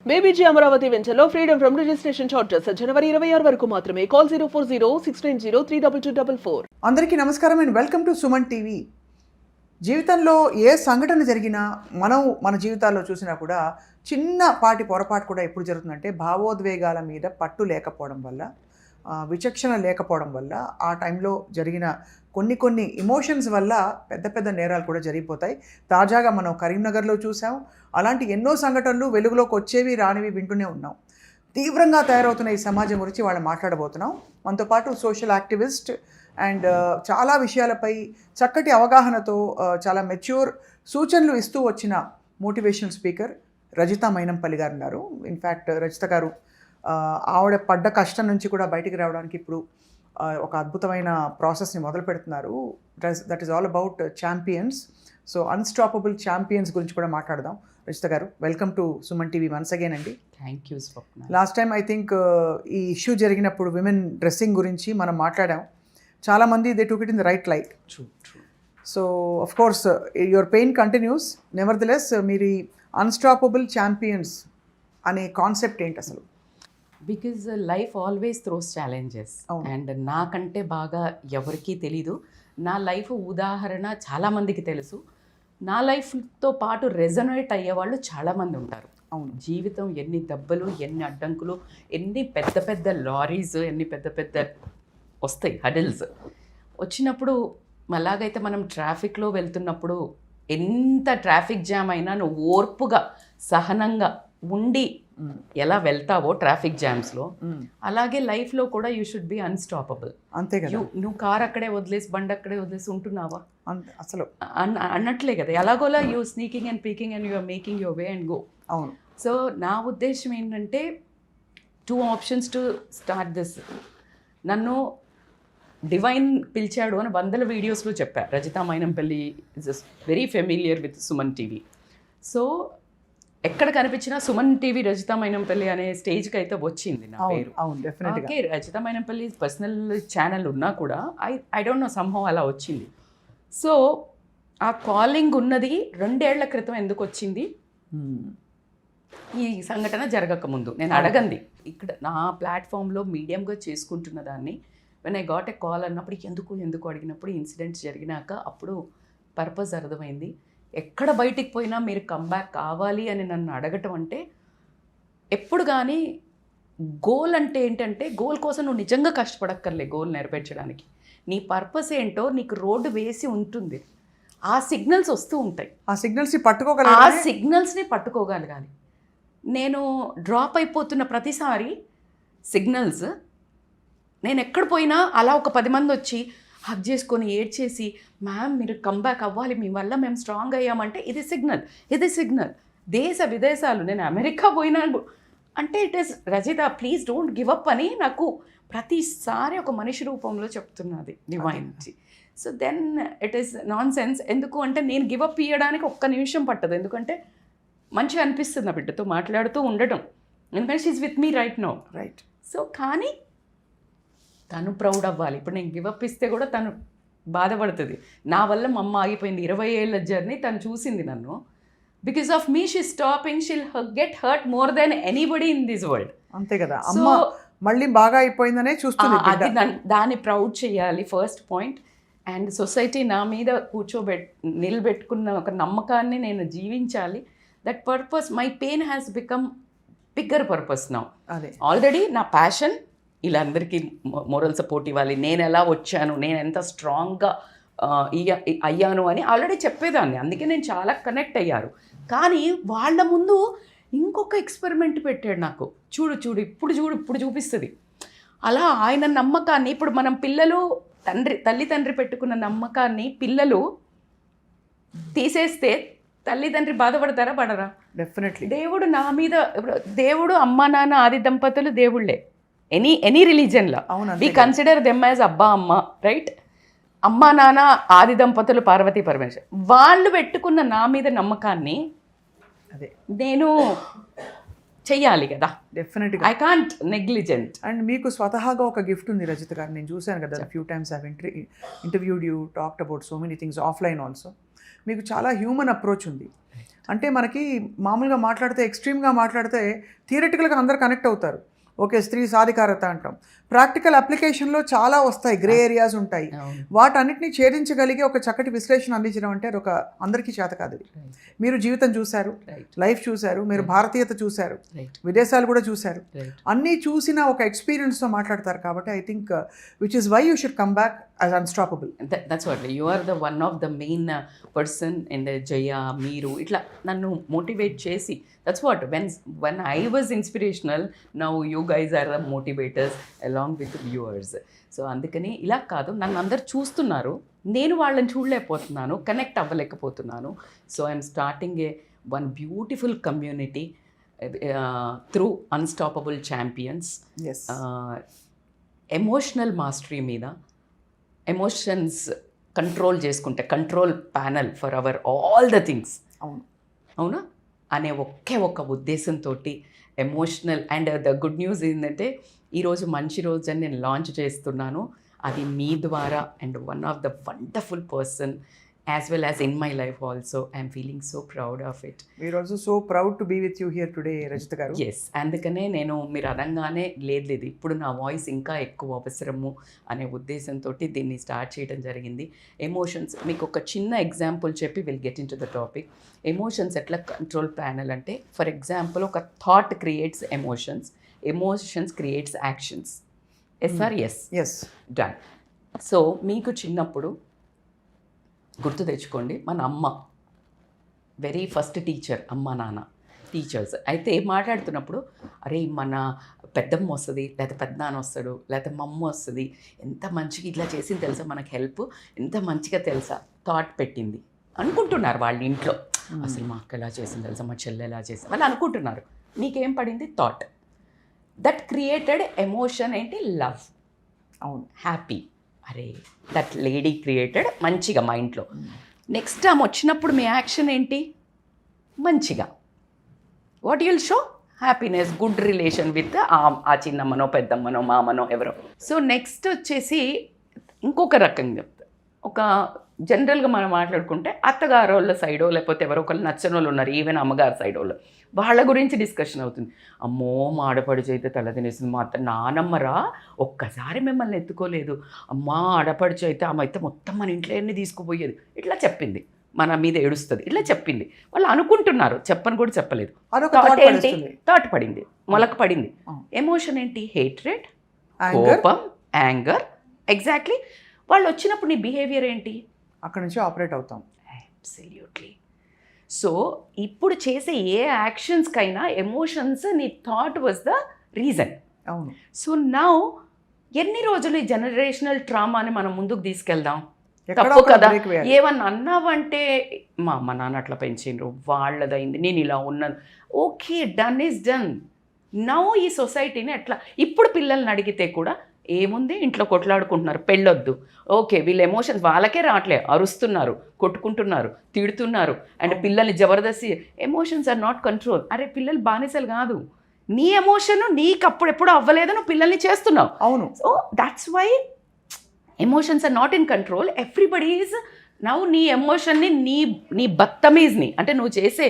బేబీజీ అమరావతి వెంచర్లో freedom from registration charges జనవరి 26 వరకు మాత్రమే. కాల్ 04069032244. అందరికీ నమస్కారం and welcome to Suman TV. జీవితంలో ఏ సంఘటన జరిగినా మన జీవితాల్లో చూసినా కూడా చిన్నపాటి పొరపాటు కూడా ఎప్పుడు జరుగుతుందంటే భావోద్వేగాల మీద పట్టు లేకపోవడం వల్ల, విచక్షణ లేకపోవడం వల్ల, ఆ టైంలో జరిగిన కొన్ని ఇమోషన్స్ వల్ల పెద్ద పెద్ద నేరాలు కూడా జరిగిపోతాయి. తాజాగా మనం కరీంనగర్లో చూసాం. అలాంటి ఎన్నో సంఘటనలు వెలుగులోకి వచ్చేవి రానివి వింటూనే ఉన్నాం. తీవ్రంగా తయారవుతున్న ఈ సమాజం గురించి వాళ్ళు మాట్లాడబోతున్నాం. మనతో పాటు సోషల్ యాక్టివిస్ట్ అండ్ చాలా విషయాలపై చక్కటి అవగాహనతో చాలా మెచ్యూర్ సూచనలు ఇస్తూ వచ్చిన మోటివేషనల్ స్పీకర్ రజిత మైనంపల్లి గారు ఉన్నారు. ఇన్ఫ్యాక్ట్ రజిత గారు ఆవిడ పడ్డ కష్టం నుంచి కూడా బయటికి రావడానికి ఇప్పుడు ఒక అద్భుతమైన ప్రాసెస్ని మొదలు పెడుతున్నారు. That is all about champions. So unstoppable champions గురించి కూడా మాట్లాడదాం. రజిత గారు, welcome to Suman TV once again అండి. Thank you Swapna. Last time I think ఈ ఇష్యూ జరిగినప్పుడు విమెన్ డ్రెస్సింగ్ గురించి మనం మాట్లాడాం. చాలామంది they took it in the right light. True. So of course your pain continues. Nevertheless మీరు ఈ అన్స్టాపబుల్ ఛాంపియన్స్ అనే కాన్సెప్ట్ ఏంటి అసలు? Because life always throws challenges and నాకంటే బాగా ఎవరికీ తెలీదు. నా లైఫ్ ఉదాహరణ చాలామందికి తెలుసు. నా లైఫ్తో పాటు రెజొనేట్ అయ్యేవాళ్ళు చాలామంది ఉంటారు. అవును, జీవితం ఎన్ని దెబ్బలు, ఎన్ని అడ్డంకులు, ఎన్ని పెద్ద పెద్ద లారీస్, ఎన్ని పెద్ద పెద్ద వస్తాయి హడిల్స్ వచ్చినప్పుడు. అలాగైతే మనం ట్రాఫిక్లో వెళ్తున్నప్పుడు ఎంత ట్రాఫిక్ జామ్ అయినా నువ్వు ఓర్పుగా సహనంగా ఉండి ఎలా వెళ్తావో ట్రాఫిక్ జామ్స్లో, అలాగే లైఫ్లో కూడా యూ షుడ్ బి అన్స్టాపబుల్. అంతే కదా. నువ్వు కార్ అక్కడే వదిలేసి బండి అక్కడే వదిలేసి ఉంటున్నావా అసలు అన్నట్లే కదా. ఎలాగోలా you sneaking and peeking and you are making your way and go. అవును. సో నా ఉద్దేశం ఏంటంటే 2 ఆప్షన్స్ టు స్టార్ట్ దిస్. నన్ను డివైన్ పిలిచాడు అని 100 వీడియోస్లో చెప్పా. Rajitha Mainampalli is very familiar with Suman TV. So ఎక్కడ కనిపించినా సుమన్ టీవీ రజిత మైనంపల్లి అనే స్టేజ్కి అయితే వచ్చింది నా పేరు. Okay, Rajitha Mynampally personal channel ఉన్నా కూడా ఐ డోంట్ నో సమ్హౌ అలా వచ్చింది. సో ఆ కాలింగ్ ఉన్నది 2 ఏళ్ల క్రితం ఎందుకు వచ్చింది? ఈ సంఘటన జరగకముందు నేను అడగంది. ఇక్కడ నా ప్లాట్ఫామ్లో మీడియంగా చేసుకుంటున్న దాన్ని when I got a call అన్నప్పుడు ఎందుకు అడిగినప్పుడు ఇన్సిడెంట్స్ జరిగినాక అప్పుడు పర్పస్ అర్థమైంది. ఎక్కడ బయటికి పోయినా మీరు కంబ్యాక్ కావాలి అని నన్ను అడగటం అంటే, ఎప్పుడు కానీ గోల్ అంటే ఏంటంటే గోల్ కోసం నువ్వు నిజంగా కష్టపడక్కర్లే. గోల్ నెరవేర్చడానికి నీ పర్పస్ ఏంటో నీకు రోడ్డు వేసి ఉంటుంది. ఆ సిగ్నల్స్ వస్తూ ఉంటాయి. ఆ సిగ్నల్స్ని పట్టుకోగలగాలి. నేను డ్రాప్ అయిపోతున్న ప్రతిసారి సిగ్నల్స్, నేను ఎక్కడ పోయినా అలా ఒక 10 మంది వచ్చి హక్ చేసుకొని ఏడ్చేసి, మ్యామ్ మీరు కంబ్యాక్ అవ్వాలి, మీ వల్ల మేము స్ట్రాంగ్ అయ్యామంటే ఇది సిగ్నల్. దేశ విదేశాలు, నేను అమెరికా పోయినా అంటే it is Rajitha please don't give up అని నాకు ప్రతిసారి ఒక మనిషి రూపంలో చెప్తున్నది డివైన్కి. So then it is nonsense. ఎందుకు అంటే నేను గివ్ అప్ ఇవ్వడానికి ఒక్క నిమిషం పట్టదు. ఎందుకంటే మంచిగా అనిపిస్తుంది నా బిడ్డతో మాట్లాడుతూ ఉండటం. ఎందుకంటే she's with me right now. Right. So కానీ తను ప్రౌడ్ అవ్వాలి. ఇప్పుడు నేను గివప్ ఇస్తే కూడా తను బాధపడుతుంది. నా వల్ల మా అమ్మ ఆగిపోయింది. 20 ఏళ్ళ జర్నీ తను చూసింది నన్ను. Because of me she stopping, she'll get hurt more than anybody in this world. అంతే కదా. అమ్మ మళ్ళీ బాగా అయిపోయిందనే చూస్తుంది. అది దాన్ని ప్రౌడ్ చేయాలి ఫస్ట్ పాయింట్. అండ్ సొసైటీ నా మీద నిలబెట్టుకున్న ఒక నమ్మకాన్ని నేను జీవించాలి. That purpose, my pain has become bigger purpose now. Already నా ప్యాషన్ వీళ్ళందరికీ మోరల్ సపోర్ట్ ఇవ్వాలి. నేను ఎలా వచ్చాను, నేను ఎంత స్ట్రాంగ్గా అయ్యాను అని ఆల్రెడీ చెప్పేదాన్ని. అందుకే నేను చాలా కనెక్ట్ అయ్యారు. కానీ వాళ్ళ ముందు ఇంకొక ఎక్స్పెరిమెంట్ పెట్టాడు నాకు. చూడు ఇప్పుడు చూపిస్తుంది. అలా ఆయన నమ్మకాన్ని, ఇప్పుడు మనం పిల్లలు తల్లిదండ్రి పెట్టుకున్న నమ్మకాన్ని పిల్లలు తీసేస్తే తల్లిదండ్రి బాధపడతారా, పడరా? డెఫినెట్లీ. దేవుడు నా మీద, ఇప్పుడు దేవుడు అమ్మ నాన్న ఆది దంపతులు దేవుళ్ళే. ఎనీ రిలీజన్లో వి కన్సిడర్ దెమ్ యాజ్ అబ్బా అమ్మ, రైట్? అమ్మా నాన్న ఆది దంపతులు పార్వతీ పరమేశ్వర్, వాళ్ళు పెట్టుకున్న నా మీద నమ్మకాన్ని నేను చెయ్యాలి కదా. డెఫినెట్గా ఐ కాంట్ నెగ్లిజెంట్. అండ్ మీకు స్వతహాగా ఒక గిఫ్ట్ ఉంది రజిత గారు. నేను చూశాను కదా, few times I interviewed you, talked about so many things offline also. మీకు చాలా హ్యూమన్ అప్రోచ్ ఉంది. అంటే మనకి మామూలుగా మాట్లాడితే ఎక్స్ట్రీమ్గా మాట్లాడితే థియరిటికల్గా అందరు కనెక్ట్ అవుతారు. ఓకే, స్త్రీ సాధికారత అంటాం. ప్రాక్టికల్ అప్లికేషన్లో చాలా వస్తాయి, గ్రే ఏరియాస్ ఉంటాయి. వాటన్నిటిని ఛేదించగలిగే ఒక చక్కటి విశ్లేషణ అందించడం అంటే అది ఒక అందరికీ చేత కాదు. మీరు జీవితం చూశారు, లైఫ్ చూశారు, మీరు భారతీయత చూశారు, విదేశాలు కూడా చూశారు, అన్నీ చూసిన ఒక ఎక్స్పీరియన్స్తో మాట్లాడతారు. కాబట్టి I think which is why you should come back as unstoppable. That's what you are the one of the main person in the Jaya మీరు ఇట్లా నన్ను మోటివేట్ చేసి that's what when I was inspirational, now you guys are the motivators along with viewers. So అందుకని ఇలా కాదు, నన్ను అందరు చూస్తున్నారు, నేను వాళ్ళని చూడలేకపోతున్నాను, కనెక్ట్ అవ్వలేకపోతున్నాను. So I'm starting a one beautiful community through unstoppable champions. Emotional mastery మీద, ఎమోషన్స్ కంట్రోల్ చేసుకుంటే control panel for our all the things, అవునా అనే ఒక్క ఉద్దేశంతో emotional. And the good news ఏంటంటే ఈరోజు మంచి రోజు అని నేను లాంచ్ చేస్తున్నాను, అది మీ ద్వారా. And one of the wonderful person as well as in my life also. I'm feeling so proud of it. We're also so proud to be with you here today Rajitha garu. Yes, అందుకనే నేను మీరు అనగానే లేదు ఇప్పుడు నా వాయిస్ ఇంకా ఎక్కువ అవసరము అనే ఉద్దేశంతో దీన్ని స్టార్ట్ చేయడం జరిగింది. ఎమోషన్స్ మీకు ఒక చిన్న ఎగ్జాంపుల్ చెప్పి will get in to the topic. Emotions ఎట్లా కంట్రోల్ ప్యానల్ అంటే, ఫర్ ఎగ్జాంపుల్ ఒక thought creates emotions, emotions creates actions. Yes done. So మీకు చిన్నప్పుడు గుర్తు తెచ్చుకోండి, మన అమ్మ వెరీ ఫస్ట్ టీచర్, అమ్మ నాన్న టీచర్స్ అయితే మాట్లాడుతున్నప్పుడు, అరే మన పెద్దమ్మ వస్తుంది, లేకపోతే పెద్దనాన్న వస్తాడు, లేకపోతే మమ్మ వస్తుంది, ఎంత మంచిగా ఇట్లా చేసింది తెలుసా, మనకు హెల్ప్ ఎంత మంచిగా తెలుసా, థాట్ పెట్టింది అనుకుంటున్నారు వాళ్ళ ఇంట్లో. అసలు మా అక్క ఎలా చేసింది తెలుసా, మా చెల్లె ఎలా చేసింది వాళ్ళు అనుకుంటున్నారు. నీకేం పడింది? థాట్. దట్ క్రియేటెడ్ ఎమోషన్ ఏంటి? లవ్. అవును, హ్యాపీ. అరే దట్ లేడీ క్రియేటెడ్ మంచిగా మైండ్లో. నెక్స్ట్ ఆమె వచ్చినప్పుడు మీ యాక్షన్ ఏంటి? మంచిగా. What you'll show? Happiness, good relation with ఆ చిన్నమ్మనో పెద్దమ్మనో మామనో ఎవరో. సో నెక్స్ట్ వచ్చేసి ఇంకొక రకంగా ఒక జనరల్గా మనం మాట్లాడుకుంటే అత్తగారు వాళ్ళ సైడో లేకపోతే ఎవరో ఒకళ్ళు నచ్చని వాళ్ళు ఉన్నారు, ఈవెన్ అమ్మగారు సైడ్ వాళ్ళు, వాళ్ళ గురించి డిస్కషన్ అవుతుంది. అమ్మో మా ఆడపడుచు అయితే తల తినేసింది, మా అత్త నానమ్మరా ఒక్కసారి మిమ్మల్ని ఎత్తుకోలేదు, అమ్మా ఆడపడుచు అయితే ఆమె అయితే మొత్తం మన ఇంట్లో అన్నీ తీసుకుపోయేది, ఇట్లా చెప్పింది, మన మీద ఏడుస్తుంది, ఇట్లా చెప్పింది. వాళ్ళు అనుకుంటున్నారు, చెప్పని కూడా చెప్పలేదు. థాట్ ఏంటి? థాట్ పడింది, మొలక పడింది. ఎమోషన్ ఏంటి? హేట్రెడ్, కోపం, యాంగర్. ఎగ్జాక్ట్లీ. వాళ్ళు వచ్చినప్పుడు నీ బిహేవియర్ ఏంటి? అక్కడ నుంచి ఆపరేట్ అవుతాం. అబ్సల్యూట్లీ. సో ఇప్పుడు చేసే ఏ యాక్షన్స్కైనా ఎమోషన్స్, నీ థాట్ వాజ్ ద రీజన్. అవును. సో నౌ ఎన్ని రోజులు ఈ జనరేషనల్ ట్రామాని మనం ముందుకు తీసుకెళ్దాం? తప్పు కదా. ఏమన్నా అన్నావంటే మా అమ్మ నాన్న అట్లా పెంచిండ్రు, వాళ్ళదైంది, నేను ఇలా ఉన్నాను, okay done is done. Now ఈ సొసైటీని ఎట్లా, ఇప్పుడు పిల్లల్ని అడిగితే కూడా ఏముంది, ఇంట్లో కొట్లాడుకుంటున్నారు, పెళ్ళొద్దు, ఓకే వీళ్ళ ఎమోషన్స్ వాళ్ళకే రావట్లే, అరుస్తున్నారు, కొట్టుకుంటున్నారు, తిడుతున్నారు, అండ్ పిల్లల్ని జబర్దస్తి. Emotions are not control. అరే పిల్లలు బానిసలు కాదు, నీ ఎమోషన్ నీకు అప్పుడు ఎప్పుడు అవ్వలేదు, నువ్వు పిల్లల్ని చేస్తున్నావు. అవును. So that's why emotions are not in control. Everybody is now నీ ఎమోషన్ని, నీ బత్తమీజ్ని, అంటే నువ్వు చేసే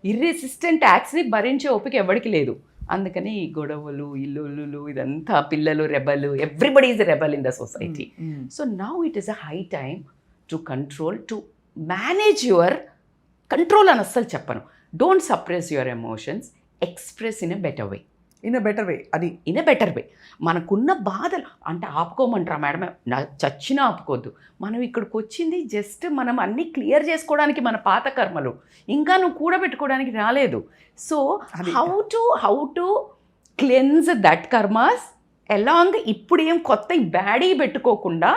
ఇర్రెసిస్టెంట్ యాక్ట్స్ని భరించే ఓపిక ఎవరికి లేదు. అందుకని ఈ గొడవలు, ఇల్లులు, ఇదంతా పిల్లలు rebel, everybody is rebel in the society. So now it is a high time to control, to manage your control అని అస్సలు చెప్పను. Don't suppress your emotions, express in a better way. In a better way. అది in a better way. మనకున్న బాధలు అంటే ఆపుకోమంటారా madam? చచ్చినా ఆపుకోవద్దు. మనం ఇక్కడికి వచ్చింది జస్ట్ మనం అన్నీ క్లియర్ చేసుకోవడానికి, మన పాత కర్మలు ఇంకా నువ్వు కూడబెట్టుకోవడానికి రాలేదు. So how to cleanse that karmas along. ఇప్పుడు ఏం కొత్త బ్యాడీ పెట్టుకోకుండా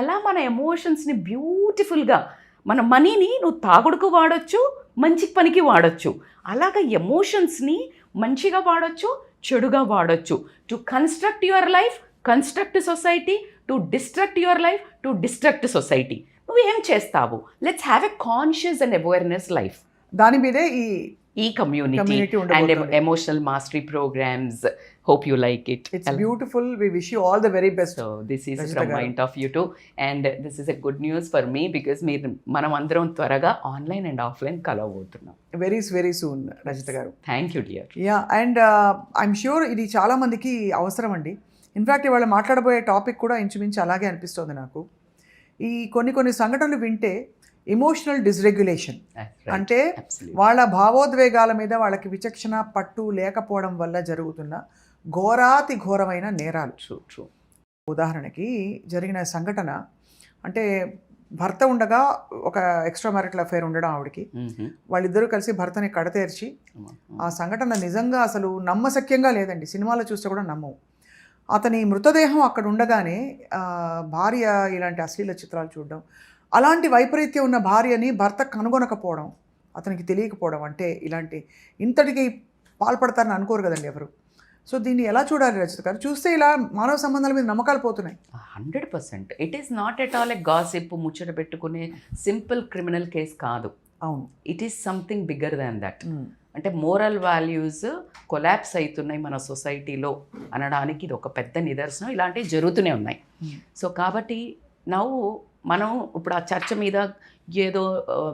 ఎలా మన ఎమోషన్స్ని బ్యూటిఫుల్గా, మన మనీని నువ్వు తాగుడుకు వాడచ్చు, మంచి పనికి వాడచ్చు. అలాగ ఎమోషన్స్ని మంచిగా వాడచ్చు, చెడుగా వాడచ్చు. To construct your life, construct society, to destruct your life, to destruct society. నువ్వు ఏం చేస్తావు? Let's have a conscious and awareness life. దాని మీదే ఈ ఈ కమ్యూనిటీ Community అండ్ ఉండబోతోంది. Emotional mastery programs. Hope you like it. It's beautiful. We wish you all the very best. So this is Rajitha from garu. Mind of you to, and this is a good news for me because మనం అందరం త్వరగా online and offline కలవబోతున్నాం. Very soon Rajitha గారు. Thank you dear. Yeah, and I'm sure ఇది చాలా మందికి అవసరం అండి. ఇన్ఫ్యాక్ట్ ఇవాళ మాట్లాడబోయే టాపిక్ కూడా ఇంచుమించు అలాగే అనిపిస్తుంది నాకు. ఈ కొన్ని సంఘటనలు వింటే ఎమోషనల్ డిస్రెగ్యులేషన్ అంటే వాళ్ళ భావోద్వేగాల మీద వాళ్ళకి విచక్షణ పట్టు లేకపోవడం వల్ల జరుగుతున్న ఘోరాతి ఘోరమైన నేరాలు. ట్రూ. ఉదాహరణకి జరిగిన సంఘటన అంటే భర్త ఉండగా ఒక ఎక్స్ట్రా మ్యారిటల్ అఫేర్ ఉండడం ఆవిడకి, వాళ్ళిద్దరూ కలిసి భర్తని కడతేర్చి, ఆ సంఘటన నిజంగా అసలు నమ్మశక్యంగా లేదండి, సినిమాలో చూస్తే కూడా నమ్మవు. అతని మృతదేహం అక్కడ ఉండగానే భార్య ఇలాంటి అశ్లీల చిత్రాలు చూడడం, అలాంటి వైపరీత్యం ఉన్న భార్యని భర్త కనుగొనకపోవడం, అతనికి తెలియకపోవడం, అంటే ఇంతటికి పాల్పడతారని అనుకోరు కదండి ఎవరు. సో దీన్ని ఎలా చూడాలి రచిత గారు? చూస్తే ఇలా మానవ సంబంధాల మీద నమ్మకాలు పోతున్నాయి. 100%. It is not at all a gossip, ముచ్చట పెట్టుకునే సింపుల్ క్రిమినల్ కేస్ కాదు. అవును, it is something bigger than that. అంటే మోరల్ వాల్యూస్ కొలాప్స్ అవుతున్నాయి మన సొసైటీలో అనడానికి ఇది ఒక పెద్ద నిదర్శనం. ఇలాంటివి జరుగుతూనే ఉన్నాయి. సో కాబట్టి మనం ఇప్పుడు ఆ చర్చ మీద ఏదో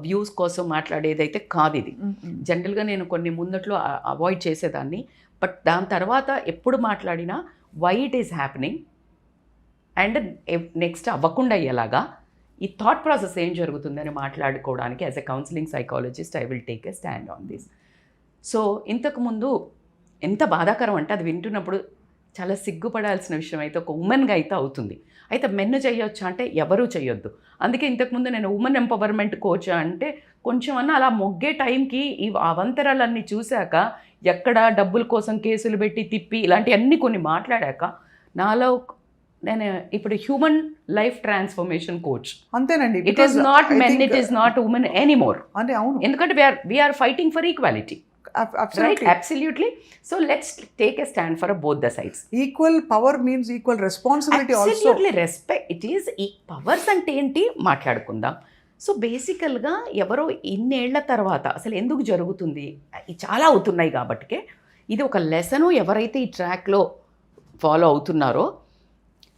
వ్యూస్ కోసం మాట్లాడేదైతే కాదు ఇది. జనరల్గా నేను కొన్ని ముందట్లో అవాయిడ్ చేసేదాన్ని, బట్ దాని తర్వాత ఎప్పుడు మాట్లాడినా why it is happening and next అవ్వకుండా ఎలాగా ఈ థాట్ ప్రాసెస్ ఏం జరుగుతుందని మాట్లాడుకోవడానికి as a counselling psychologist I will take a stand on this. So ఇంతకుముందు ఎంత బాధాకరం అంటే అది వింటున్నప్పుడు చాలా సిగ్గుపడాల్సిన విషయం అయితే ఒక ఉమెన్గా అయితే అవుతుంది. అయితే మెన్ను చేయొచ్చా అంటే ఎవరూ చేయొద్దు. అందుకే ఇంతకుముందు నేను ఉమెన్ ఎంపవర్మెంట్ కోచ్ అంటే కొంచెం అన్న అలా మొగ్గే టైంకి ఈ అవంతరాలన్నీ చూశాక, ఎక్కడ డబ్బుల కోసం కేసులు పెట్టి తిప్పి ఇలాంటివన్నీ కొన్ని మాట్లాడాక నాలో నేను ఇప్పుడు హ్యూమన్ లైఫ్ ట్రాన్స్ఫర్మేషన్ కోచ్. అంతేనండి. It is not men, it is not women anymore. అంటే అవును, ఎందుకంటే we're fighting for equality. Right, absolutely. So let's take a stand for both the sides. Equal power means equal responsibility also. Absolutely, respect. It is powers అంటే ఏంటి మాట్లాడుకుందాం. So బేసికల్గా ఎవరో ఇన్నేళ్ల తర్వాత అసలు ఎందుకు జరుగుతుంది, చాలా అవుతున్నాయి కాబట్టికే ఇది ఒక లెసను. ఎవరైతే ఈ ట్రాక్లో ఫాలో అవుతున్నారో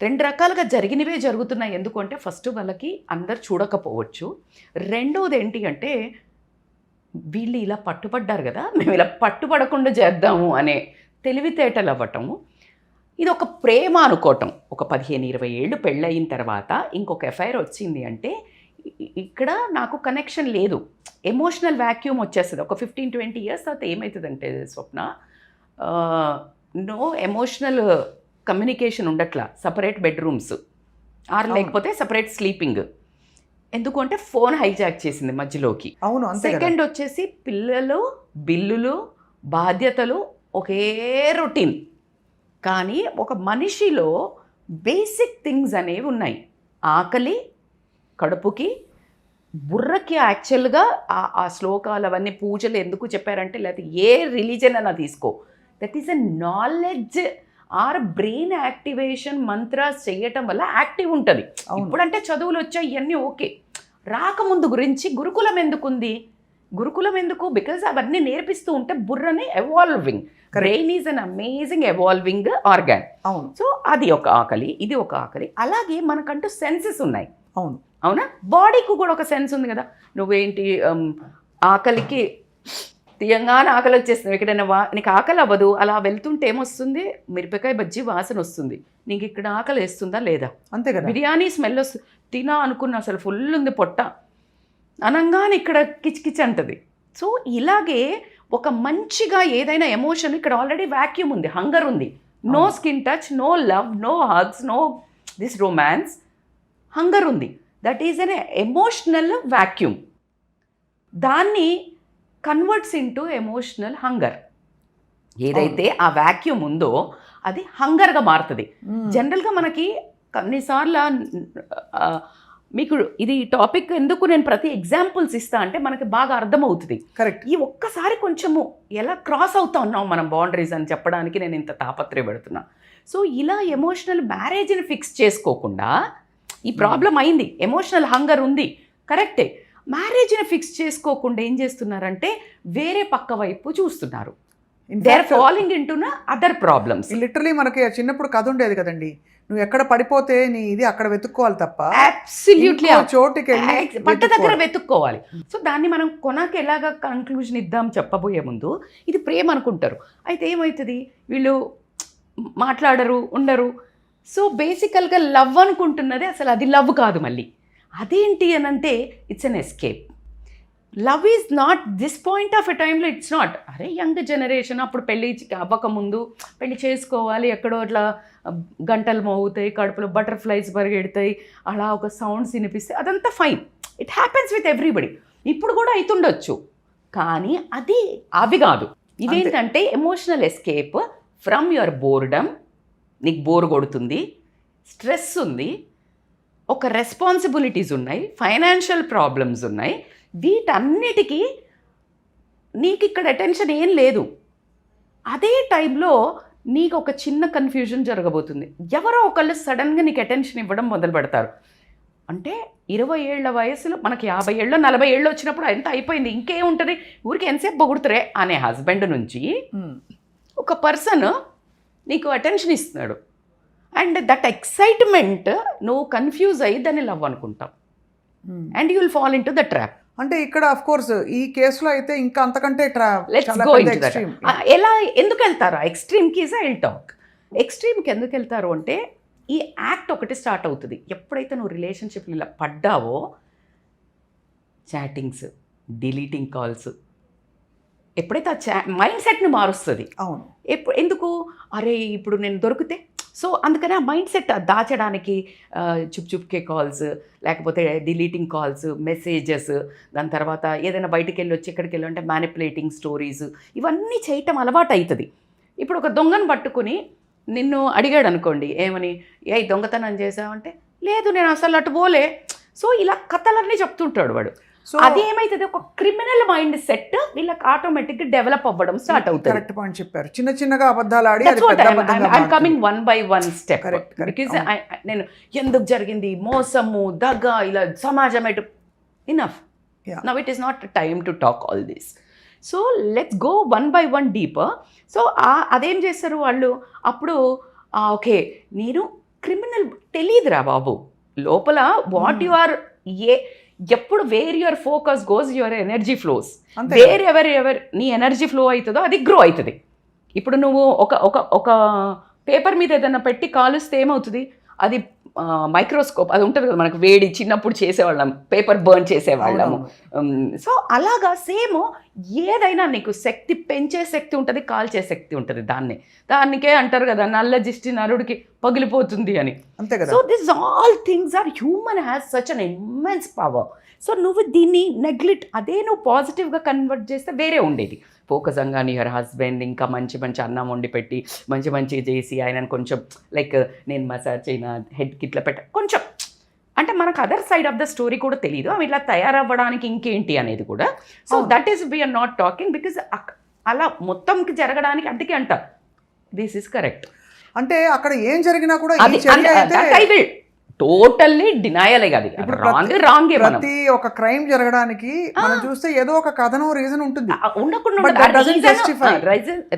రెండు రకాలుగా జరిగినవే జరుగుతున్నాయి. ఎందుకంటే ఫస్ట్ వాళ్ళకి అందరు చూడకపోవచ్చు, రెండోది ఏంటి అంటే వీళ్ళు ఇలా పట్టుపడ్డారు కదా, మేము ఇలా పట్టుపడకుండా చేద్దాము అనే తెలివితేటలు అవ్వటము. ఇది ఒక ప్రేమ అనుకోవటం. ఒక 15-20 ఏళ్ళు పెళ్ళయిన తర్వాత ఇంకొక ఎఫ్ఐఆర్ వచ్చింది అంటే ఇక్కడ నాకు కనెక్షన్ లేదు, ఎమోషనల్ వ్యాక్యూమ్ వచ్చేస్తుంది. ఒక 15-20 ఇయర్స్ తర్వాత ఏమవుతుందంటే స్వప్న, నో ఎమోషనల్ కమ్యూనికేషన్ ఉండట్లా. సపరేట్ బెడ్రూమ్స్ లేకపోతే సపరేట్ స్లీపింగ్. ఎందుకు అంటే ఫోన్ హైజాక్ చేసింది మధ్యలోకి. అవును. సెకండ్ వచ్చేసి పిల్లలు, బిల్లులు, బాధ్యతలు, ఒకే రొటీన్. కానీ ఒక మనిషిలో బేసిక్ థింగ్స్ అనేవి ఉన్నాయి. ఆకలి, కడుపుకి, బుర్రకి. యాక్చువల్గా ఆ శ్లోకాలు అవన్నీ పూజలు ఎందుకు చెప్పారంటే, లేకపోతే ఏ రిలీజన్ అన్నా తీసుకో, that is a knowledge or brain activation. Mantras చేయటం వల్ల యాక్టివ్ ఉంటుంది. ఇప్పుడంటే చదువులు వచ్చాయి ఇవన్నీ ఓకే, రాకముందు గురించి గురుకులం ఎందుకుంది? గురుకులం ఎందుకు? బికాజ్ అవన్నీ నేర్పిస్తూ ఉంటే బుర్రని evolving. Brain is an amazing evolving organ. అవును. సో అది ఒక ఆకలి, ఇది ఒక ఆకలి. అలాగే మనకంటూ సెన్సెస్ ఉన్నాయి. అవును. అవునా? బాడీకి కూడా ఒక సెన్స్ ఉంది కదా. నువ్వేంటి ఆకలికి తీయంగానే ఆకలి వచ్చేస్తుంది. ఎక్కడైనా నీకు ఆకలి అవ్వదు, అలా వెళ్తుంటే ఏమొస్తుంది? మిరపకాయ బజ్జీ వాసన వస్తుంది. నీకు ఇక్కడ ఆకలి వేస్తుందా లేదా? అంతే కదా. బిర్యానీ స్మెల్ వస్తుంది, తినా అనుకున్నా అసలు ఫుల్ ఉంది పొట్ట అనంగానే ఇక్కడ కిచకిచ అంటది. సో ఇలాగే ఒక మంచిగా ఏదైనా ఎమోషన్ ఇక్కడ ఆల్రెడీ వ్యాక్యూమ్ ఉంది, హంగర్ ఉంది. No skin touch, no love, no hugs, no this romance. Hunger ఉంది. That is an emotional vacuum. దాన్ని కన్వర్ట్స్ ఇంటూ ఎమోషనల్ హంగర్. ఏదైతే ఆ వ్యాక్యూమ్ ఉందో అది హంగర్గా మారుతుంది. జనరల్గా మనకి కొన్నిసార్లు మీకు ఇది టాపిక్ ఎందుకు నేను ప్రతి ఎగ్జాంపుల్స్ ఇస్తా అంటే మనకి బాగా అర్థమవుతుంది. కరెక్ట్. ఈ ఒక్కసారి కొంచెము ఎలా క్రాస్ అవుతా ఉన్నాం మనం బౌండరీస్ అని చెప్పడానికి నేను ఇంత తాపత్రయపడుతున్నా. సో ఇలా ఎమోషనల్ మ్యారేజ్ని ఫిక్స్ చేసుకోకుండా ఈ ప్రాబ్లం అయింది. ఎమోషనల్ హంగర్ ఉంది, కరెక్టే. మ్యారేజ్ని ఫిక్స్ చేసుకోకుండా ఏం చేస్తున్నారంటే వేరే పక్క వైపు చూస్తున్నారు. They are following into other problems. Literally మనకి చిన్నప్పుడు కథ ఉండేది కదండి, నువ్వు ఎక్కడ పడిపోతే నీ ఇది అక్కడ వెతుక్కోవాలి తప్ప అబ్సల్యూట్లీ చోటుకి పట్ట దగ్గర వెతుక్కోవాలి. సో దాన్ని మనం కొనకి ఎలాగా కన్క్లూజన్ ఇద్దాం చెప్పబోయే ముందు ఇది ప్రేమ అనుకుంటారు. అయితే ఏమవుతుంది, వీళ్ళు మాట్లాడరు, ఉండరు. సో బేసికల్గా లవ్ అనుకుంటున్నది అసలు అది లవ్ కాదు. మళ్ళీ అదేంటి అని అంటే it's an escape. Love is not this point of a టైంలో ఇట్స్ నాట్ అరే యంగ్ జనరేషన్ అప్పుడు పెళ్ళి అవ్వకముందు పెళ్ళి చేసుకోవాలి, ఎక్కడో అట్లా గంటలు మోగుతాయి, కడుపులో బటర్ఫ్లైస్ పరిగెడతాయి, అలా ఒక సౌండ్స్ వినిపిస్తే అదంతా fine, it happens with everybody. ఇప్పుడు కూడా అవుతుండొచ్చు, కానీ అది అవి కాదు. ఇవేంటంటే emotional escape from your boredom. నీకు బోర్ కొడుతుంది, స్ట్రెస్ ఉంది, ఒక రెస్పాన్సిబిలిటీస్ ఉన్నాయి, ఫైనాన్షియల్ ప్రాబ్లమ్స్ ఉన్నాయి, వీటన్నిటికీ నీకు ఇక్కడ అటెన్షన్ ఏం లేదు. అదే టైంలో నీకు ఒక చిన్న కన్ఫ్యూజన్ జరగబోతుంది. ఎవరో ఒకళ్ళు సడన్గా నీకు అటెన్షన్ ఇవ్వడం మొదలు పెడతారు. అంటే 20 ఏళ్ల వయసులో మనకి 50 ఏళ్ళు 40 ఏళ్ళు వచ్చినప్పుడు ఎంత అయిపోయింది, ఇంకేముంటుంది, ఊరికి ఎంతసేపు పొగుడుతురే అనే హస్బెండ్ నుంచి ఒక పర్సన్ నీకు అటెన్షన్ ఇస్తున్నాడు. అండ్ దట్ ఎక్సైట్మెంట్ నువ్వు కన్ఫ్యూజ్ అయ్యి దాన్ని లవ్ అనుకుంటావు. And you will fall in to the trap. అంటే ఇక్కడ ఆఫ్ కోర్స్ ఈ కేసులో అయితే ఇంకా అంతకంటే ఎలా ఎందుకు వెళ్తారు ఎక్స్ట్రీమ్కి? Is I will talk. ఎక్స్ట్రీమ్కి ఎందుకు వెళ్తారు అంటే ఈ యాక్ట్ ఒకటి స్టార్ట్ అవుతుంది. ఎప్పుడైతే నువ్వు రిలేషన్షిప్లో ఇలా పడ్డావో చాటింగ్స్, డిలీటింగ్ కాల్స్, ఎప్పుడైతే ఆ మైండ్ సెట్ని మారుస్తుంది. అవును. ఎందుకు అరే ఇప్పుడు నేను దొరికితే, సో అందుకని ఆ మైండ్ సెట్ దాచడానికి చుప్కే కాల్స్, లేకపోతే డిలీటింగ్ కాల్స్, మెసేజెస్, దాని తర్వాత ఏదైనా బయటికి వెళ్ళి వచ్చి ఎక్కడికి వెళ్ళి అంటే మ్యానిపులేటింగ్ స్టోరీస్, ఇవన్నీ చేయటం అలవాటు అవుతుంది. ఇప్పుడు ఒక దొంగను పట్టుకుని నిన్ను అడిగాడు అనుకోండి, ఏమని ఏ దొంగతనం చేసావంటే లేదు నేను అసలు అటు పోలే. సో ఇలా కథలన్నీ చెప్తుంటాడు వాడు. సో అదేమైతుంది, ఒక క్రిమినల్ మైండ్ సెట్ వీళ్ళకి ఆటోమేటిక్గా డెవలప్ అవ్వడం స్టార్ట్ అవుతుంది. కరెక్ట్ పాయింట్ చెప్పారు. చిన్న చిన్నగా అబద్ధాలు ఆడి I'm coming one by one step. Because నేను ఎందుకు జరిగింది మోసము, దగ్గ, ఇలా సమాజం ఎటు enough. Now it is not time to talk all this. So let's go one by one deeper. So అదేం చేస్తారు వాళ్ళు అప్పుడు, ఓకే నేను క్రిమినల్ తెలియదురా బాబు లోపల వాట్ యు ఆర్, ఎప్పుడు where your focus goes your energy flows. ఎవరు నీ ఎనర్జీ ఫ్లో అవుతుందో అది గ్రో అవుతుంది. ఇప్పుడు నువ్వు ఒక పేపర్ మీద ఏదైనా పెట్టి కాలుస్తే ఏమవుతుంది, అది మైక్రోస్కోప్ అది ఉంటుంది కదా మనకు, వేడి చిన్నప్పుడు చేసేవాళ్ళం, పేపర్ బర్న్ చేసేవాళ్ళము. సో అలాగా సేమ్ ఏదైనా నీకు శక్తి పెంచే శక్తి ఉంటుంది, కాల్చే శక్తి ఉంటుంది. దానికే అంటారు కదా నల్ల దిష్టి నరుడికి పగిలిపోతుంది అని. అంతే కదా. So this all things are human has such an immense power. So నువ్వు దీన్ని నెగ్లెక్ట్, అదే నువ్వు పాజిటివ్గా కన్వర్ట్ చేస్తే వేరే ఉండేది. ఫోకస్ అంగాని యువర్ హస్బెండ్ ఇంకా మంచి అన్నం వండి పెట్టి మంచి చేసి ఆయనను కొంచెం లైక్ నేను మసాజ్ అయినా హెడ్కి ఇట్లా కొంచెం అంటే మనకు other side of the story కూడా తెలియదు, అవి ఇట్లా తయారవ్వడానికి ఇంకేంటి అనేది కూడా. So that is we're not talking because అలా మొత్తంకి జరగడానికి అందుకే అంట దిస్ ఈస్ కరెక్ట్. అంటే అక్కడ ఏం జరిగినా కూడా టోటల్లీ డినయలే కాదు, రాంగే. ప్రతి ఒక క్రైమ్ జరగడానికి మనం చూస్తే ఏదో ఒక కథనం రీజన్ ఉంటుంది,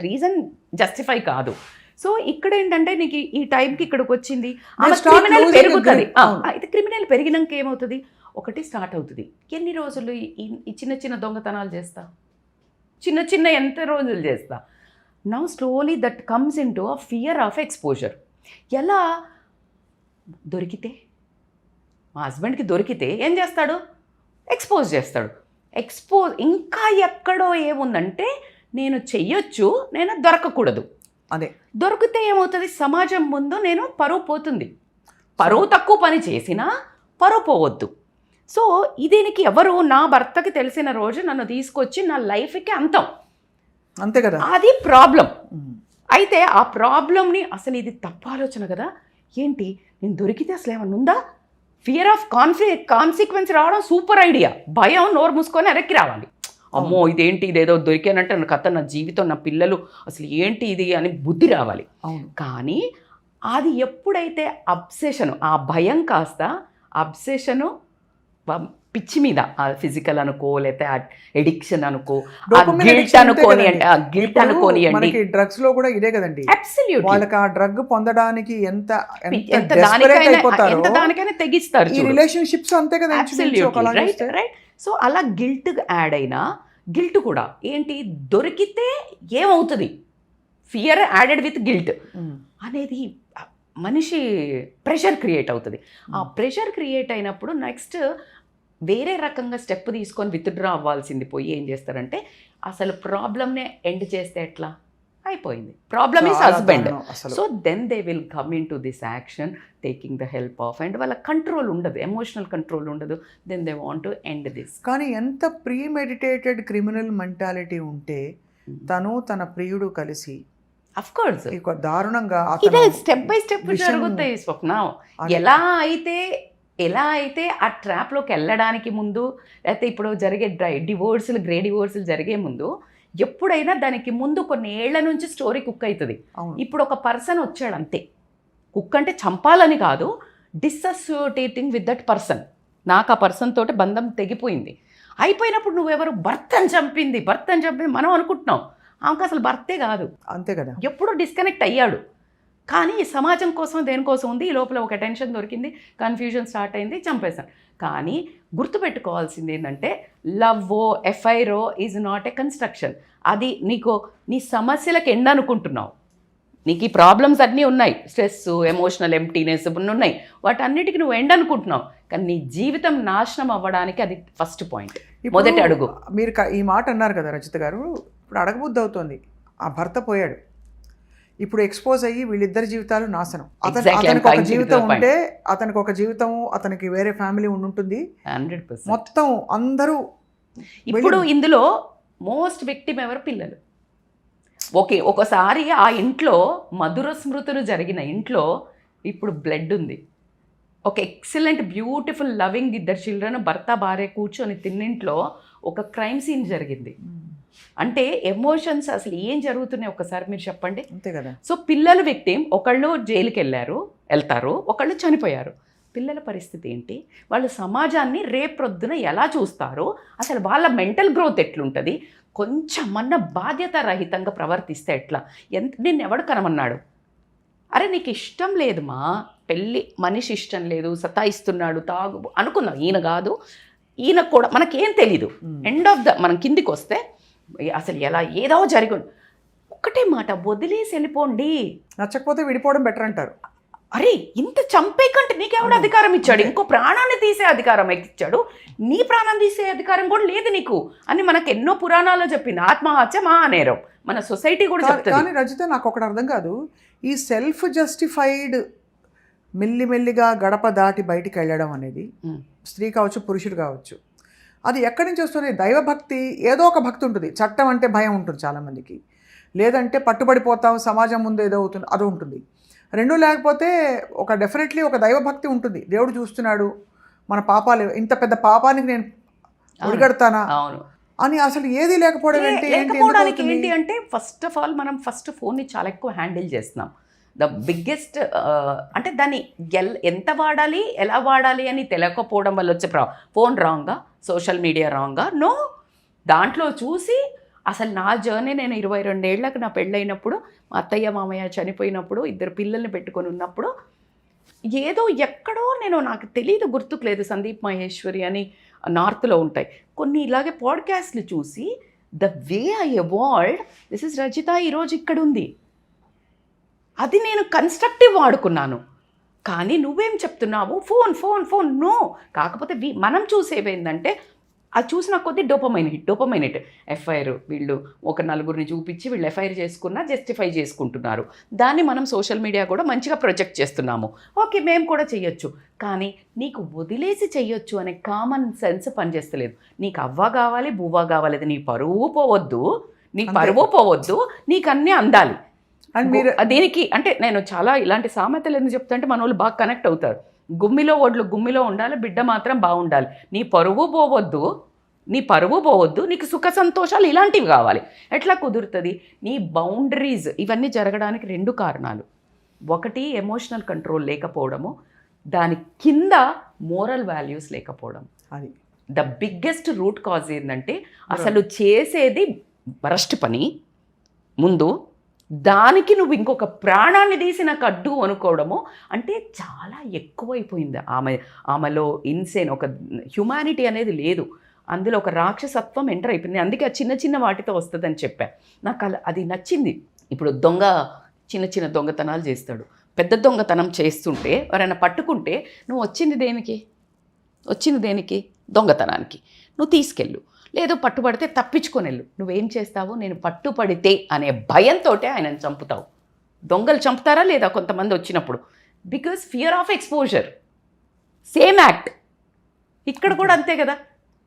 రీజన్ జస్టిఫై కాదు. సో ఇక్కడ ఏంటంటే నీకు ఈ టైంకి ఇక్కడికి వచ్చింది, క్రిమినల్ పెరుగుతుంది. అయితే క్రిమినల్ పెరిగినాక ఏమవుతుంది, ఒకటి స్టార్ట్ అవుతుంది. ఎన్ని రోజులు ఈ చిన్న దొంగతనాలు చేస్తా, చిన్న ఎంత రోజులు చేస్తా. Now slowly that comes in to a fear of exposure. ఎలా దొరికితే, మా హస్బెండ్కి దొరికితే ఏం చేస్తాడు, ఎక్స్పోజ్ చేస్తాడు. ఇంకా ఎక్కడో ఏముందంటే నేను చెయ్యొచ్చు, నేను దొరకకూడదు. అదే దొరికితే ఏమవుతుంది, సమాజం ముందు నేను పరువు పోతుంది. పరువు తక్కువ పని చేసినా పరువు పోవద్దు. సో దీనికి ఎవరు, నా భర్తకి తెలిసిన రోజు నన్ను తీసుకొచ్చి నా లైఫ్కి అంతం. అంతే కదా, అది ప్రాబ్లం. అయితే ఆ ప్రాబ్లంని అసలు ఇది తప్ప ఆలోచన కదా, ఏంటి నేను దొరికితే అసలు ఏమన్నా ఉందా, ఫియర్ ఆఫ్ కాన్సిక్వెన్స్ రావడం సూపర్ ఐడియా. భయం నోరు మూసుకొని అరెక్కి రావాలి. అమ్మో ఇదేంటి, ఇదేదో దొరికానంటే నా కథ, నా జీవితం, నా పిల్లలు, అసలు ఏంటి ఇది అని బుద్ధి రావాలి. కానీ అది ఎప్పుడైతే అబ్సెషను, ఆ భయం కాస్త అబ్సెషను పిచ్చి మీద ఫిజికల్ అనుకో లేకపోతే ఎడిక్షన్ అనుకో Dopamine గిల్ట్ addiction అంతే అనుకోని కదండి. అంటే గిల్ట్ ఇప్పుడు అనుకోనియండి. మనకి డ్రగ్స్ లో కూడా ఇదే కదండి, అబ్సల్యూట్లీ వాళ్ళకి ఆ డ్రగ్ పొందడానికి ఎంత ఎంత desperate అయిపోతారో ఎంత దానికైనా తెగిస్తారు ఈ రిలేషన్షిప్స్ అంతే కదా, రైట్ రైట్. సో అలా గిల్ట్ యాడ్ అయినా గిల్ట్ కూడా ఏంటి దొరికితే ఏమవుతుంది, ఫియర్ యాడెడ్ విత్ గిల్ట్ అనేది మనిషి ప్రెషర్ క్రియేట్ అవుతుంది. ఆ ప్రెషర్ క్రియేట్ అయినప్పుడు నెక్స్ట్ వేరే రకంగా స్టెప్ తీసుకొని విత్డ్రా అవ్వాల్సింది పోయి ఏం చేస్తారంటే అసలు ప్రాబ్లమ్నే ఎండ్ చేస్తే ఎట్లా అయిపోయింది, problem is husband. So then they will come in to this action taking the help of, and వాళ్ళ కంట్రోల్ ఉండదు, ఎమోషనల్ కంట్రోల్ ఉండదు, then they want to end this. కానీ ఎంత ప్రీమెడిటేటెడ్ క్రిమినల్ మెంటాలిటీ ఉంటే తను తన ప్రియుడు కలిసి అఫ్ కోర్స్ దారుణంగా ఇదే స్టెప్ బై స్టెప్ జరుగుతాయి స్వప్న. ఎలా అయితే ఆ ట్రాప్లోకి వెళ్ళడానికి ముందు లేకపోతే ఇప్పుడు జరిగే డివోర్సులు గ్రే డివోర్సులు జరిగే ముందు ఎప్పుడైనా దానికి ముందు కొన్ని ఏళ్ల నుంచి స్టోరీ కుక్ అవుతుంది. ఇప్పుడు ఒక పర్సన్ వచ్చాడు అంతే, కుక్ అంటే చంపాలని కాదు, డిసోసియేటింగ్ విత్ దట్ పర్సన్. నాకు ఆ పర్సన్ తోటి బంధం తెగిపోయింది, అయిపోయినప్పుడు నువ్వెవరు భర్తను చంపింది మనం అనుకుంటున్నాం, ఆమెకు అసలు భర్తే కాదు, అంతే కదా, ఎప్పుడో డిస్కనెక్ట్ అయ్యాడు. కానీ సమాజం కోసం దేనికోసం ఉంది, ఈ లోపల ఒక టెన్షన్ దొరికింది, కన్ఫ్యూజన్ స్టార్ట్ అయింది, చంపేశాను. కానీ గుర్తుపెట్టుకోవాల్సింది ఏంటంటే లవ్వో ఎఫ్ఐఆర్ఓ ఈజ్ నాట్ ఎ కన్స్ట్రక్షన్. అది నీ సమస్యలకు ఎండ్ అనుకుంటున్నావు, నీకు ఈ ప్రాబ్లమ్స్ అన్నీ ఉన్నాయి, స్ట్రెస్ ఎమోషనల్ ఎంప్టీనెస్ ఉన్నాయి, వాటన్నిటికీ నువ్వు ఎండ్ అనుకుంటున్నావు. కానీ నీ జీవితం నాశనం అవ్వడానికి అది ఫస్ట్ పాయింట్, మొదటి అడుగు. మీరు ఈ మాట అన్నారు కదా రచిత గారు, ఇప్పుడు అడగబుద్ధి అవుతుంది, ఆ భర్త పోయాడు, ఇప్పుడు ఎక్స్పోజ్ అయ్యి వీళ్ళిద్దరి జీవితాలు నాశనం. అతనికి ఒక జీవితం ఉంటే అతనికి ఒక జీవితం, అతనికి వేరే ఫ్యామిలీ ఉంటుంది, 100%. మొత్తం అందరూ. ఇప్పుడు ఇందులో మోస్ట్ విక్టిమ్ ఎవరు, పిల్లలు. ఓకే, ఒకసారి ఆ ఇంట్లో మధుర స్మృతులు జరిగిన ఇంట్లో ఇప్పుడు బ్లడ్ ఉంది, ఒక ఎక్సలెంట్ బ్యూటిఫుల్ లవింగ్ ఇద్దరు చిల్డ్రన్ భర్త భార్య కూర్చొని తిన్నింట్లో ఒక క్రైమ్ సీన్ జరిగింది. అంటే ఎమోషన్స్ అసలు ఏం జరుగుతున్నాయి ఒకసారి మీరు చెప్పండి. అంతే కదా. సో పిల్లలు విక్టిమ్, ఒకళ్ళు జైలుకి వెళ్తారు, ఒకళ్ళు చనిపోయారు. పిల్లల పరిస్థితి ఏంటి, వాళ్ళు సమాజాన్ని రేపొద్దున ఎలా చూస్తారు, అసలు వాళ్ళ మెంటల్ గ్రోత్ ఎట్లుంటుంది, కొంచెమన్నా బాధ్యత రహితంగా ప్రవర్తిస్తే ఎట్లా. నిన్ను ఎవడు కనమన్నాడు, అరే నీకు ఇష్టం లేదు మా పెళ్ళి, మనిషి ఇష్టం లేదు, సతాయిస్తున్నాడు, తాగు అనుకుందాం, ఈయన కాదు, ఈయన కూడా మనకేం తెలీదు. ఎండ్ ఆఫ్ మనం కిందికి వస్తే అసలు ఎలా ఏదో జరిగి ఒక్కటే మాట, వదిలేసి వెళ్ళిపోండి, నచ్చకపోతే విడిపోవడం బెటర్ అంటారు. అరే ఇంత చంపే కంటే నీకెవడు అధికారం ఇచ్చాడు, ఇంకో ప్రాణాన్ని తీసే అధికారం ఇచ్చాడు, నీ ప్రాణం తీసే అధికారం కూడా లేదు నీకు అని మనకు ఎన్నో పురాణాల్లో చెప్పింది. ఆత్మహత్య మహానేరం, మన సొసైటీ కూడా చెప్తుంది. కానీ రజిత నాకు ఒకటి అర్థం కాదు, ఈ సెల్ఫ్ జస్టిఫైడ్ మెల్లిమెల్లిగా గడప దాటి బయటికి వెళ్ళడం అనేది, స్త్రీ కావచ్చు పురుషుడు కావచ్చు, అది ఎక్కడి నుంచి వస్తుంది? దైవభక్తి, ఏదో ఒక భక్తి ఉంటుంది, చట్టం అంటే భయం ఉంటుంది చాలామందికి, లేదంటే పట్టుబడిపోతాం సమాజం ముందు ఏదో అవుతుంది అది ఉంటుంది. రెండు లేకపోతే ఒక డెఫినెట్లీ ఒక దైవభక్తి ఉంటుంది, దేవుడు చూస్తున్నాడు మన పాపాలు, ఇంత పెద్ద పాపానికి నేను ఒడిగడతానా అని అసలు ఏది లేకపోవడం ఏంటి అంటే ఫస్ట్ ఆఫ్ ఆల్ మనం ఫస్ట్ ఫోన్ని చాలా ఎక్కువ హ్యాండిల్ చేస్తున్నాం. ద బిగ్గెస్ట్ అంటే దాన్ని ఎంత వాడాలి ఎలా వాడాలి అని తెలియకపోవడం వల్ల వచ్చే ఫోన్ రాంగా, సోషల్ మీడియా రాంగా, నో. దాంట్లో చూసి అసలు నా జర్నీ, నేను 22 ఏళ్ళకి నా పెళ్ళైనప్పుడు మా అత్తయ్య మామయ్య చనిపోయినప్పుడు 2 పిల్లల్ని పెట్టుకొని ఉన్నప్పుడు ఏదో ఎక్కడో నాకు తెలియదు, గుర్తుకు లేదు, సందీప్ మహేశ్వరి అని నార్త్లో ఉంటాయి కొన్ని ఇలాగే పాడ్కాస్ట్లు చూసి the way I evolved, this is Rajitha ఈరోజు ఇక్కడ ఉంది, అది నేను కన్స్ట్రక్టివ్ వాడుకున్నాను. కానీ నువ్వేం చెప్తున్నావు, ఫోన్ ఫోన్ ఫోన్ నో. కాకపోతే మనం చూసేవి ఏంటంటే అది చూసిన కొద్దీ డోపమైన్ హిట్. ఎఫ్ఐఆర్ వీళ్ళు ఒక నలుగురిని చూపించి వీళ్ళు ఎఫ్ఐఆర్ చేసుకున్నా జస్టిఫై చేసుకుంటున్నారు, దాన్ని మనం సోషల్ మీడియా కూడా మంచిగా ప్రొజెక్ట్ చేస్తున్నాము. ఓకే మేము కూడా చెయ్యొచ్చు, కానీ నీకు వదిలేసి చెయ్యొచ్చు అనే కామన్ సెన్స్ పనిచేస్తలేదు. నీకు అవ్వ కావాలి బువ్వ కావాలి, నీ పరువు పోవద్దు, నీకు అన్నీ అందాలి. దీనికి అంటే నేను చాలా ఇలాంటి సామెతలు ఎందుకు చెప్తా అంటే మన వాళ్ళు బాగా కనెక్ట్ అవుతారు. గుమ్మిలో ఒడ్లు గుమ్మిలో ఉండాలి, బిడ్డ మాత్రం బాగుండాలి, నీ పరువు పోవద్దు, నీకు సుఖ సంతోషాలు ఇలాంటివి కావాలి. ఎట్లా కుదురుతుంది? నీ బౌండరీస్, ఇవన్నీ జరగడానికి 2 కారణాలు. ఒకటి ఎమోషనల్ కంట్రోల్ లేకపోవడము, దాని కింద మోరల్ వాల్యూస్ లేకపోవడం. అది ద బిగ్గెస్ట్ రూట్ కాజ్ ఏంటంటే అసలు చేసేది వరస్ట్ పని ముందు, దానికి నువ్వు ఇంకొక ప్రాణాన్ని తీసి నాకు అడ్డు అనుకోవడము అంటే చాలా ఎక్కువైపోయింది. ఆమెలో ఇన్సేన్ ఒక హ్యుమానిటీ అనేది లేదు, అందులో ఒక రాక్షసత్వం ఎంటర్ అయిపోయింది. అందుకే ఆ చిన్న చిన్న వాటితో వస్తుందని చెప్పా. నాకు అది నచ్చింది. ఇప్పుడు చిన్న చిన్న దొంగతనాలు చేస్తాడు, పెద్ద దొంగతనం చేస్తుంటే ఎవరైనా పట్టుకుంటే నువ్వు వచ్చింది దేనికి? దొంగతనానికి. నువ్వు తీసుకెళ్ళు, లేదో పట్టుబడితే తప్పించుకొని వెళ్ళు. నువ్వేం చేస్తావు? నేను పట్టుపడితే అనే భయంతో ఆయనను చంపుతావు. దొంగలు చంపుతారా లేదా కొంతమంది వచ్చినప్పుడు? Because fear of exposure. Same act ఇక్కడ కూడా అంతే కదా,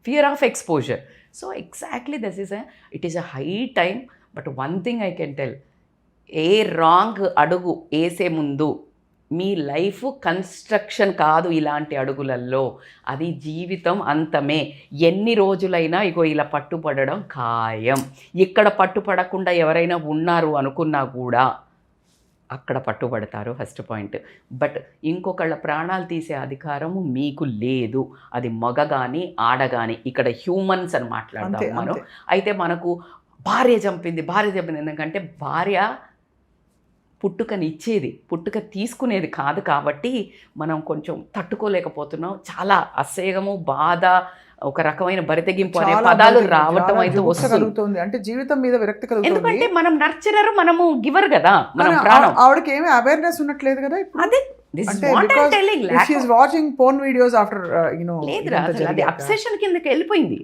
fear of exposure. So exactly it is a high time. But one thing I can tell, A wrong అడుగు వేసే ముందు మీ లైఫ్ కన్స్ట్రక్షన్ కాదు ఇలాంటి అడుగులలో, అది జీవితం అంతమే. ఎన్ని రోజులైనా ఇలా పట్టుపడడం ఖాయం. ఇక్కడ పట్టుపడకుండా ఎవరైనా ఉన్నారు అనుకున్నా కూడా అక్కడ పట్టుబడతారు, ఫస్ట్ పాయింట్. బట్ ఇంకొకళ్ళ ప్రాణాలు తీసే అధికారము మీకు లేదు. అది మగ కానీ ఆడ కానీ, ఇక్కడ హ్యూమన్స్ అని మాట్లాడదాం మనం. అయితే మనకు భార్య చంపింది ఎందుకంటే భార్య పుట్టుక తీసుకునేది కాదు కాబట్టి మనం కొంచెం తట్టుకోలేకపోతున్నాం. చాలా అసహ్యము, బాధ, ఒక రకమైన బరితెగింపు అనే పదాలు రావటం అయితే వస్తుంది. అంటే జీవితం మీద విరక్తి కలుగుతుంది. ఎందుకంటే మనం నర్చరర్, మనము గివర్ కదా, మనం ప్రాణం. ఆవిడకి ఏమీ అవేర్నెస్ ఉన్నట్లేదు కదా అదే అబ్సెషన్ కిందకి వెళ్ళిపోయింది.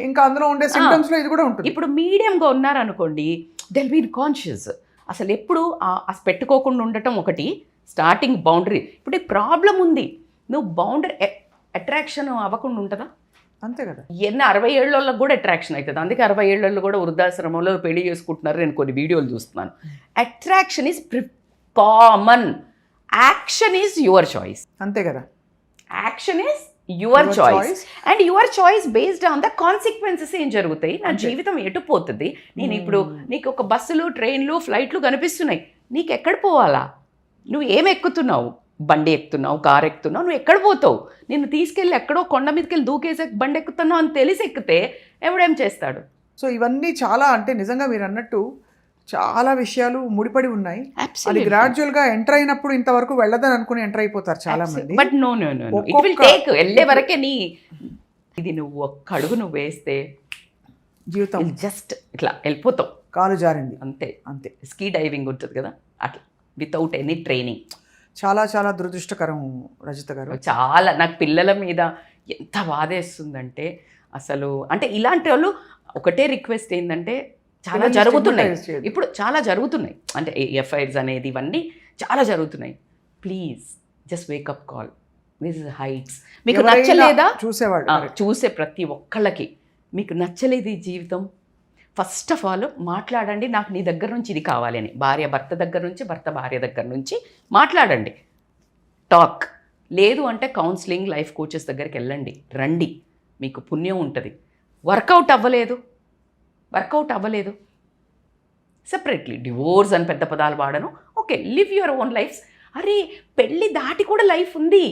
ఇంకా అందులో ఉండే సింప్టమ్స్ లో ఇది కూడా ఉంటుంది. ఇప్పుడు మీడియంగా ఉన్నారనుకోండి, దెల్ బీ కాన్షియస్. అసలు ఎప్పుడు పెట్టుకోకుండా ఉండటం ఒకటి, స్టార్టింగ్ బౌండరీ. ఇప్పుడు ప్రాబ్లం ఉంది, నువ్వు బౌండరీ అట్రాక్షన్ అవ్వకుండా ఉంటుందా? అంతే కదా. 60 ఏళ్ళకి కూడా అట్రాక్షన్ అవుతుంది. అందుకే 60 ఏళ్ళలో కూడా వృద్ధాశ్రమంలో పెళ్లి చేసుకుంటున్నారు. నేను కొన్ని వీడియోలు చూస్తున్నాను. Attraction is common, action is your choice. అంతే కదా. Action is your choice and your choice based on the consequences. ఏం జరుగుతాయి, నా జీవితం ఎటు పోతుంది? నేను ఇప్పుడు నీకు ఒక బస్సులు, ట్రైన్లు, ఫ్లైట్లు కనిపిస్తున్నాయి, నీకు ఎక్కడ పోవాలా? నువ్వు ఏం ఎక్కుతున్నావు? బండి ఎక్కుతున్నావు, కారు ఎక్కుతున్నావు, నువ్వు ఎక్కడ పోతావు? నిన్ను తీసుకెళ్ళి ఎక్కడో కొండ మీదకి వెళ్ళి దూకేసే బండి ఎక్కుతున్నావు అని తెలిసి ఎక్కితే ఎవడేం చేస్తాడు? సో ఇవన్నీ చాలా, అంటే నిజంగా మీరు అన్నట్టు చాలా విషయాలు ముడిపడి ఉన్నాయి. అది గ్రాడ్యువల్ గా ఎంటర్ అయినప్పుడు ఇంతవరకు వెళ్ళదని అనుకుని ఎంటర్ అయిపోతారు చాలా మంది. But no it will take, వెళ్ళే వరకే ఇది నువ్వు ఒక్క అడుగు నువ్వు వేస్తే జీవితం జస్ట్ ఇట్లా వెళ్ళిపోతావు, కాలు జారింది అంతే. స్కీ డైవింగ్ ఉంటుంది కదా అట్లా, వితౌట్ ఎనీ ట్రైనింగ్. చాలా చాలా దురదృష్టకరం రజిత గారు. చాలా నాకు పిల్లల మీద ఎంత బాధేస్తుందంటే అసలు. అంటే ఇలాంటి వాళ్ళు ఒకటే రిక్వెస్ట్ ఏంటంటే, చాలా జరుగుతున్నాయి ఇప్పుడు, చాలా జరుగుతున్నాయి. అంటే ఎఫ్ఐఆర్స్ అనేది ఇవన్నీ చాలా జరుగుతున్నాయి. Please just wake up call. This is heights. మీకు నచ్చలేదా? చూసే ప్రతి ఒక్కళ్ళకి మీకు నచ్చలేదు ఈ జీవితం, ఫస్ట్ ఆఫ్ ఆల్ మాట్లాడండి. నాకు నీ దగ్గర నుంచి ఇది కావాలి అని. భార్య భర్త దగ్గర నుంచి, భర్త భార్య దగ్గర నుంచి మాట్లాడండి. టాక్. లేదు అంటే కౌన్సిలింగ్, లైఫ్ కోచెస్ దగ్గరికి రండి, మీకు పుణ్యం ఉంటుంది. వర్కౌట్ అవ్వలేదు సెపరేట్లీ డివోర్స్ అని పెద్ద పదాలు వాడను. Okay, live your own lifes. అరే పెళ్ళి దాటి కూడా లైఫ్ ఉంది.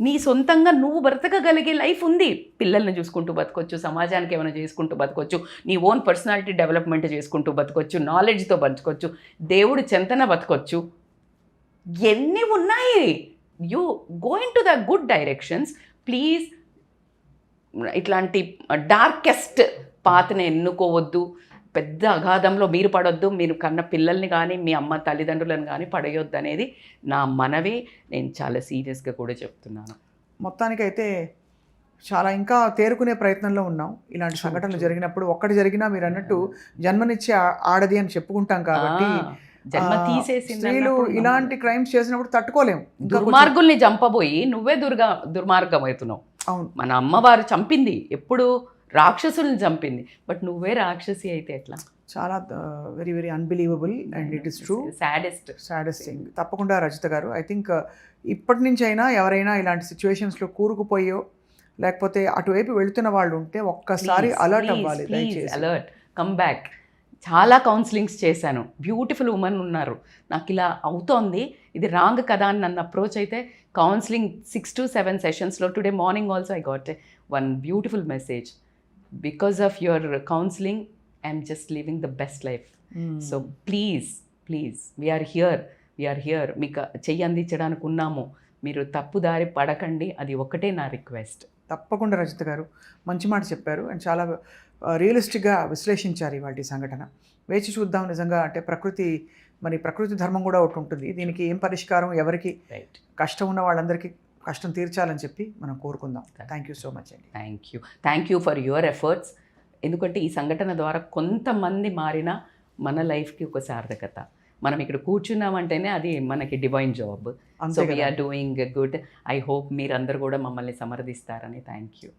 నీ సొంతంగా నువ్వు బ్రతకగలిగే లైఫ్ ఉంది. పిల్లల్ని చూసుకుంటూ బతకొచ్చు, సమాజానికి ఏమైనా చేసుకుంటూ బతకొచ్చు, నీ ఓన్ పర్సనాలిటీ డెవలప్మెంట్ చేసుకుంటూ బతకొచ్చు, నాలెడ్జ్తో బతకొచ్చు, దేవుడి చెంతన బతకొచ్చు. ఎన్ని ఉన్నాయి. You going to the good directions. Please ఇట్లాంటి డార్కెస్ట్ పాత్ని ఎన్నుకోవద్దు. పెద్ద అగాధంలో మీరు పడొద్దు. మీరు కన్న పిల్లల్ని కానీ మీ అమ్మ తల్లిదండ్రులను కానీ పడేయొద్దు అనేది నా మనవి. నేను చాలా సీరియస్గా కూడా చెప్తున్నాను. మొత్తానికైతే చాలా ఇంకా తేరుకునే ప్రయత్నంలో ఉన్నాం. ఇలాంటి సంఘటనలు జరిగినప్పుడు ఒక్కటి జరిగినా మీరు అన్నట్టు జన్మనిచ్చి ఆడది అని చెప్పుకుంటాం కాబట్టి, జన్మ తీసేసి స్త్రీలు ఇలాంటి క్రైమ్స్ చేసినప్పుడు తట్టుకోలేము. దుర్మార్గుల్ని చంపబోయి నువ్వే దుర్మార్గం అవుతున్నావు. అవును, మన అమ్మవారు చంపింది ఎప్పుడు రాక్షసుల్ని చంపింది, బట్ నువ్వే రాక్షసి అయితే ఎట్లా? చాలా very very unbelievable and it is true. Saddest thing. తప్పకుండా రజిత గారు, ఐ థింక్ ఇప్పటి నుంచి అయినా ఎవరైనా ఇలాంటి సిచ్యువేషన్స్లో కూరుకుపోయో లేకపోతే అటువైపు వెళుతున్న వాళ్ళు ఉంటే ఒక్కసారి అలర్ట్ అవ్వాలి. Alert, come back. చాలా కౌన్సిలింగ్స్ చేశాను. బ్యూటిఫుల్ ఉమెన్ ఉన్నారు. నాకు ఇలా అవుతోంది, ఇది రాంగ్ కదా అని నన్ను అప్రోచ్ అయితే కౌన్సిలింగ్ 6 to 7 సెషన్స్లో today morning also I got one beautiful message. Because of your counseling, I'm just living the best life. So please, we are here. మీకు చెయ్యి అందించడానికి ఉన్నాము. మీరు తప్పుదారి పడకండి, అది ఒకటే నా రిక్వెస్ట్. తప్పకుండా రజిత గారు మంచి మాట చెప్పారు అండ్ చాలా రియలిస్టిక్గా విశ్లేషించారు ఇవాటి సంఘటన. వేచి చూద్దాం నిజంగా. అంటే ప్రకృతి ధర్మం కూడా ఒకటి ఉంటుంది. దీనికి ఏం పరిష్కారం, ఎవరికి రైట్. కష్టం ఉన్న వాళ్ళందరికీ కష్టం తీర్చాలని చెప్పి మనం కోరుకుందాం. థ్యాంక్ యూ సో మచ్ అండి. Thank you for your efforts. ఎందుకంటే ఈ సంఘటన ద్వారా కొంతమంది మారిన మన లైఫ్కి ఒక సార్థకత. మనం ఇక్కడ కూర్చున్నామంటేనే అది మనకి divine job. So we're doing good. I hope మీరందరూ కూడా మమ్మల్ని సమర్థిస్తారని. Thank you.